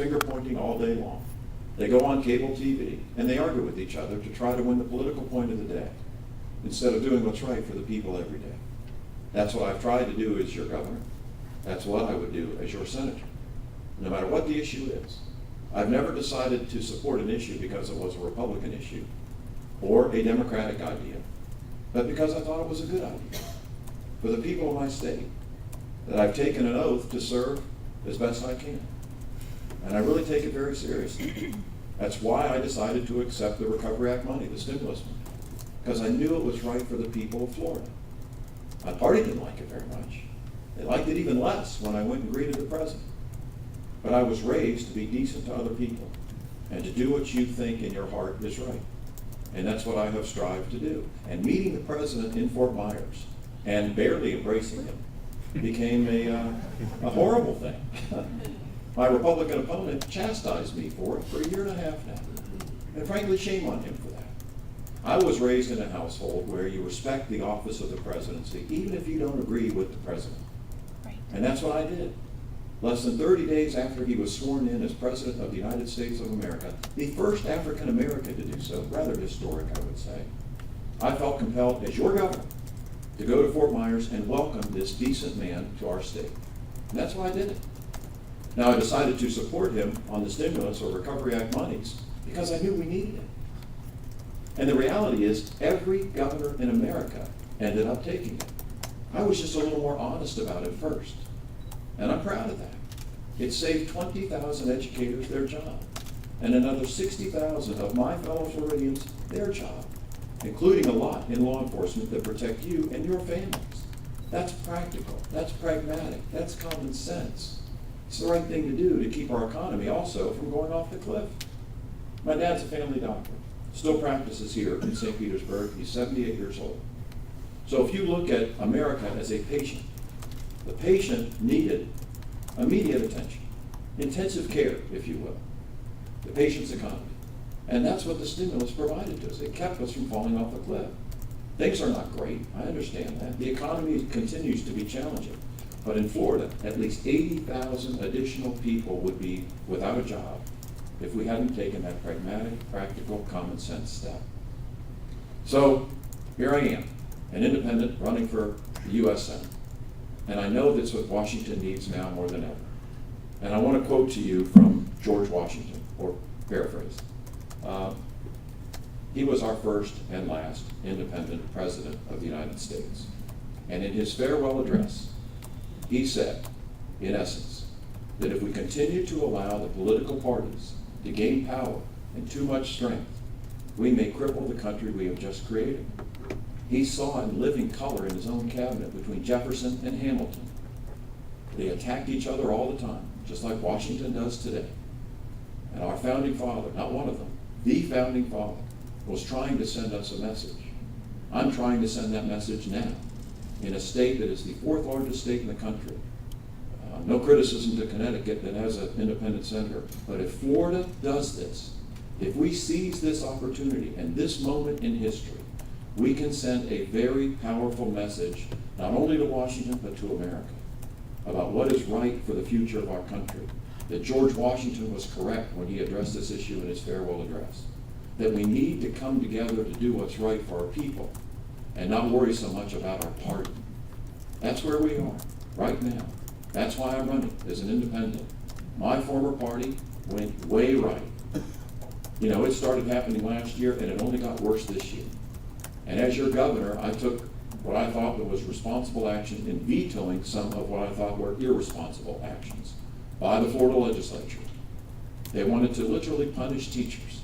finger pointing all day long. They go on cable TV and they argue with each other to try to win the political point of the day instead of doing what's right for the people every day. That's what I've tried to do as your governor. That's what I would do as your senator, no matter what the issue is. I've never decided to support an issue because it was a Republican issue or a Democratic idea, but because I thought it was a good idea for the people of my state, that I've taken an oath to serve as best I can. And I really take it very seriously. That's why I decided to accept the Recovery Act money, the stimulus money, because I knew it was right for the people of Florida. My party didn't like it very much. They liked it even less when I went and greeted the president. But I was raised to be decent to other people and to do what you think in your heart is right. And that's what I have strived to do. And meeting the president in Fort Myers and barely embracing him became a horrible thing. My Republican opponent chastised me for it for a year and a half now. And frankly, shame on him for that. I was raised in a household where you respect the office of the presidency, even if you don't agree with the president. Right. And that's what I did. Less than 30 days after he was sworn in as President of the United States of America, the first African American to do so, rather historic, I would say, I felt compelled as your governor to go to Fort Myers and welcome this decent man to our state. And that's why I did it. Now, I decided to support him on the stimulus or Recovery Act monies because I knew we needed it. And the reality is, every governor in America ended up taking it. I was just a little more honest about it first. And I'm proud of that. It saved 20,000 educators their job, and another 60,000 of my fellow Floridians their job, including a lot in law enforcement that protect you and your families. That's practical, that's pragmatic, that's common sense. It's the right thing to do to keep our economy also from going off the cliff. My dad's a family doctor, still practices here in St. Petersburg. He's 78 years old. So if you look at America as a patient, the patient needed immediate attention, intensive care, if you will, the patient's economy. And that's what the stimulus provided to us. It kept us from falling off the cliff. Things are not great, I understand that. The economy continues to be challenging. But in Florida, at least 80,000 additional people would be without a job if we hadn't taken that pragmatic, practical, common sense step. So here I am, an independent running for the U.S. Senate. And I know that's what Washington needs now more than ever. And I want to quote to you from George Washington, or paraphrase. He was our first and last independent president of the United States. And in his farewell address, he said, in essence, that if we continue to allow the political parties to gain power and too much strength, we may cripple the country we have just created. He saw in living color in his own cabinet between Jefferson and Hamilton. They attacked each other all the time, just like Washington does today. And our founding father, not one of them, the founding father, was trying to send us a message. I'm trying to send that message now in a state that is the fourth largest state in the country. No criticism to Connecticut that has an independent senator, but if Florida does this, if we seize this opportunity and this moment in history, we can send a very powerful message, not only to Washington, but to America, about what is right for the future of our country. That George Washington was correct when he addressed this issue in his farewell address. That we need to come together to do what's right for our people and not worry so much about our party. That's where we are, right now. That's why I'm running as an independent. My former party went way right. You know, it started happening last year and it only got worse this year. And as your governor, I took what I thought was responsible action in vetoing some of what I thought were irresponsible actions by the Florida legislature. They wanted to literally punish teachers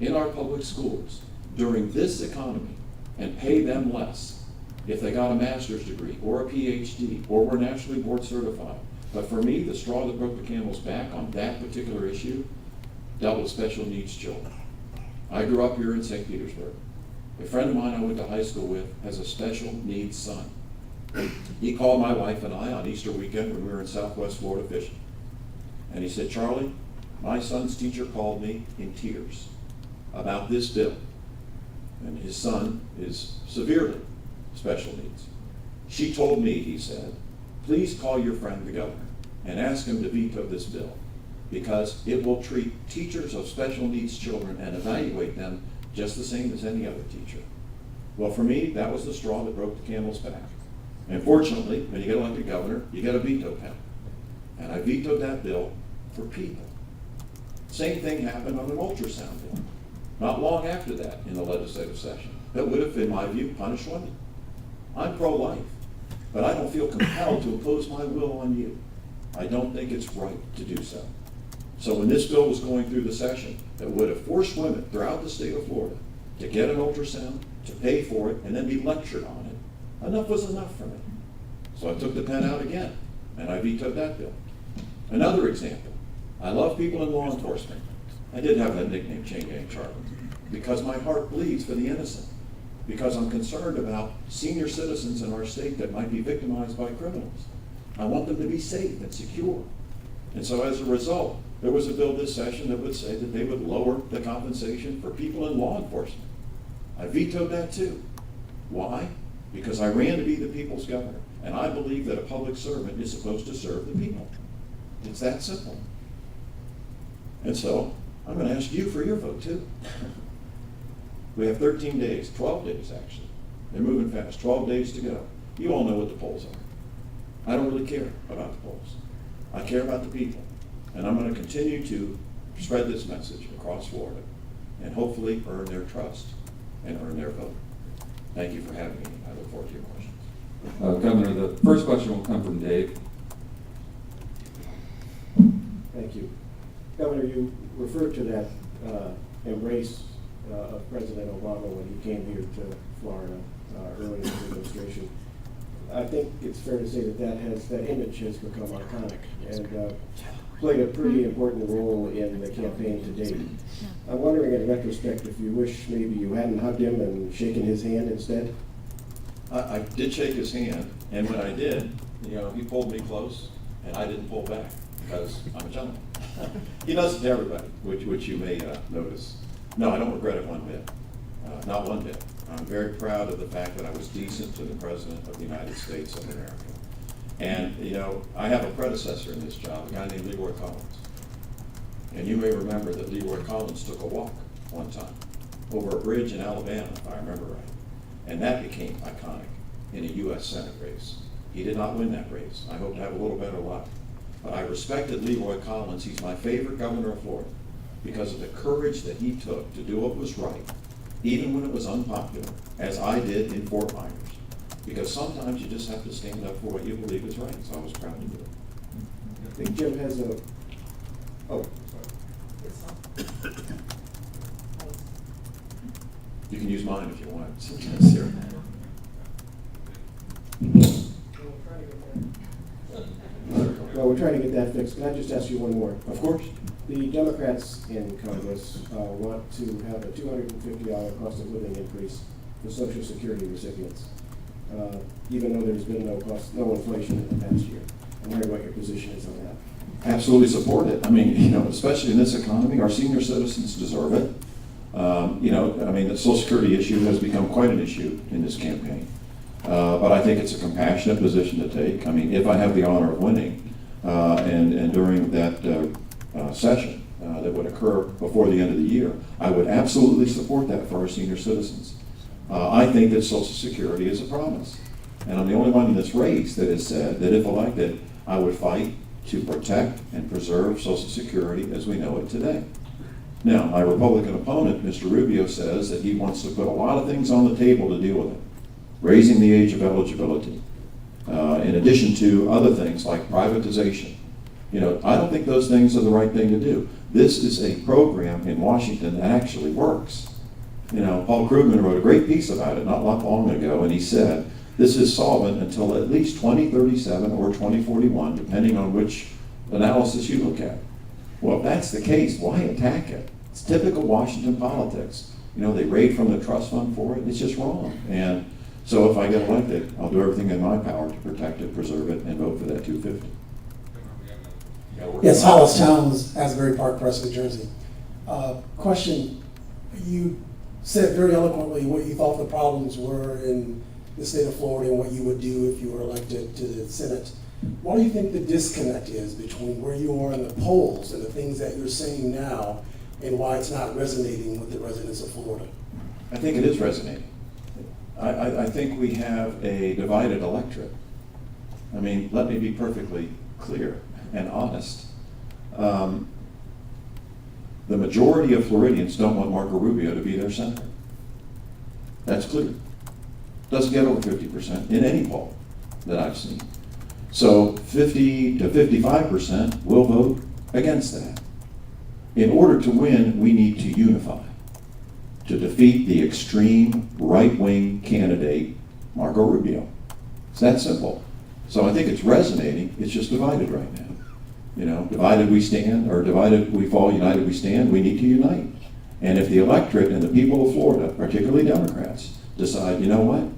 in our public schools during this economy and pay them less if they got a master's degree or a PhD or were nationally board certified. But for me, the straw that broke the camel's back on that particular issue dealt with special needs children. I grew up here in St. Petersburg. A friend of mine I went to high school with has a special needs son. He called my wife and I on Easter weekend when we were in Southwest Florida fishing. And he said, "Charlie, my son's teacher called me in tears about this bill." And his son is severely special needs. "She told me," he said, "please call your friend the governor and ask him to veto this bill because it will treat teachers of special needs children and evaluate them just the same as any other teacher. Well, for me, that was the straw that broke the camel's back. And fortunately, when you get elected governor, you get a veto pen. And I vetoed that bill for people. Same thing happened on an ultrasound bill. Not long after that in the legislative session, that would have, in my view, punished women. I'm pro-life, but I don't feel compelled to impose my will on you. I don't think it's right to do so. So when this bill was going through the session that would have forced women throughout the state of Florida to get an ultrasound, to pay for it, and then be lectured on it, enough was enough for me. So I took the pen out again, and I vetoed that bill. Another example, I love people in law enforcement. I did have that nickname, Chain Gang Charlie, because my heart bleeds for the innocent, because I'm concerned about senior citizens in our state that might be victimized by criminals. I want them to be safe and secure. And so as a result, there was a bill this session that would say that they would lower the compensation for people in law enforcement. I vetoed that too. Why? Because I ran to be the people's governor, and I believe that a public servant is supposed to serve the people. It's that simple. And so, I'm going to ask you for your vote too. We have 13 days, 12 days actually. They're moving fast, 12 days to go. You all know what the polls are. I don't really care about the polls. I care about the people. And I'm going to continue to spread this message across Florida and hopefully earn their trust and earn their vote. Thank you for having me. I look forward to your questions. Governor, the first question will come from Dave. Thank you. Governor, you referred to that embrace of President Obama when he came here to Florida early in the administration. I think it's fair to say that that image has become iconic and played a pretty important role in the campaign to date. I'm wondering in retrospect if you wish maybe you hadn't hugged him and shaken his hand instead? I did shake his hand, and when I did, he pulled me close, and I didn't pull back because I'm a gentleman. He does it to everybody, which you may notice. No, I don't regret it one bit, not one bit. I'm very proud of the fact that I was decent to the President of the United States of America. And, I have a predecessor in this job, a guy named Leroy Collins. And you may remember that Leroy Collins took a walk one time over a bridge in Alabama, if I remember right. And that became iconic in a U.S. Senate race. He did not win that race. I hope to have a little better luck. But I respected Leroy Collins. He's my favorite governor of Florida because of the courage that he took to do what was right, even when it was unpopular, as I did in Fort Myers. Because sometimes you just have to stand up for what you believe is right, so I was proud to do it. I think Jim has a, oh, You can use mine if you want. It's here. well, we're trying to get that fixed. Can I just ask you one more? Of course. The Democrats in Congress want to have a $250 cost of living increase for Social Security recipients, even though there's been no inflation in the past year. I'm wondering what your position is on that. Absolutely support it. I mean, especially in this economy, our senior citizens deserve it. The Social Security issue has become quite an issue in this campaign. But I think it's a compassionate position to take. I mean, if I have the honor of winning, and during that session that would occur before the end of the year, I would absolutely support that for our senior citizens. I think that Social Security is a promise. And I'm the only one in this race that has said that if elected, I would fight to protect and preserve Social Security as we know it today. Now, my Republican opponent, Mr. Rubio, says that he wants to put a lot of things on the table to deal with it. Raising the age of eligibility, in addition to other things like privatization. I don't think those things are the right thing to do. This is a program in Washington that actually works. Paul Krugman wrote a great piece about it not long ago, and he said, this is solvent until at least 2037 or 2041, depending on which analysis you look at. Well, if that's the case, why attack it? It's typical Washington politics. They raid from the trust fund for it. It's just wrong. And so if I get elected, I'll do everything in my power to protect it, preserve it, and vote for that 250. Yes, Hollis Towns, Asbury Park Press, New Jersey. Question, you said very eloquently what you thought the problems were in the state of Florida and what you would do if you were elected to the Senate. What do you think the disconnect is between where you are in the polls and the things that you're saying now, and why it's not resonating with the residents of Florida? I think it is resonating. I think we have a divided electorate. I mean, let me be perfectly clear and honest. The majority of Floridians don't want Marco Rubio to be their senator. That's clear. Doesn't get over 50% in any poll that I've seen. So 50 to 55% will vote against that. In order to win, we need to unify to defeat the extreme right-wing candidate, Marco Rubio. It's that simple. So I think it's resonating, it's just divided right now. You know, divided we stand, or divided we fall, united we stand. We need to unite. And if the electorate and the people of Florida, particularly Democrats, decide, you know what,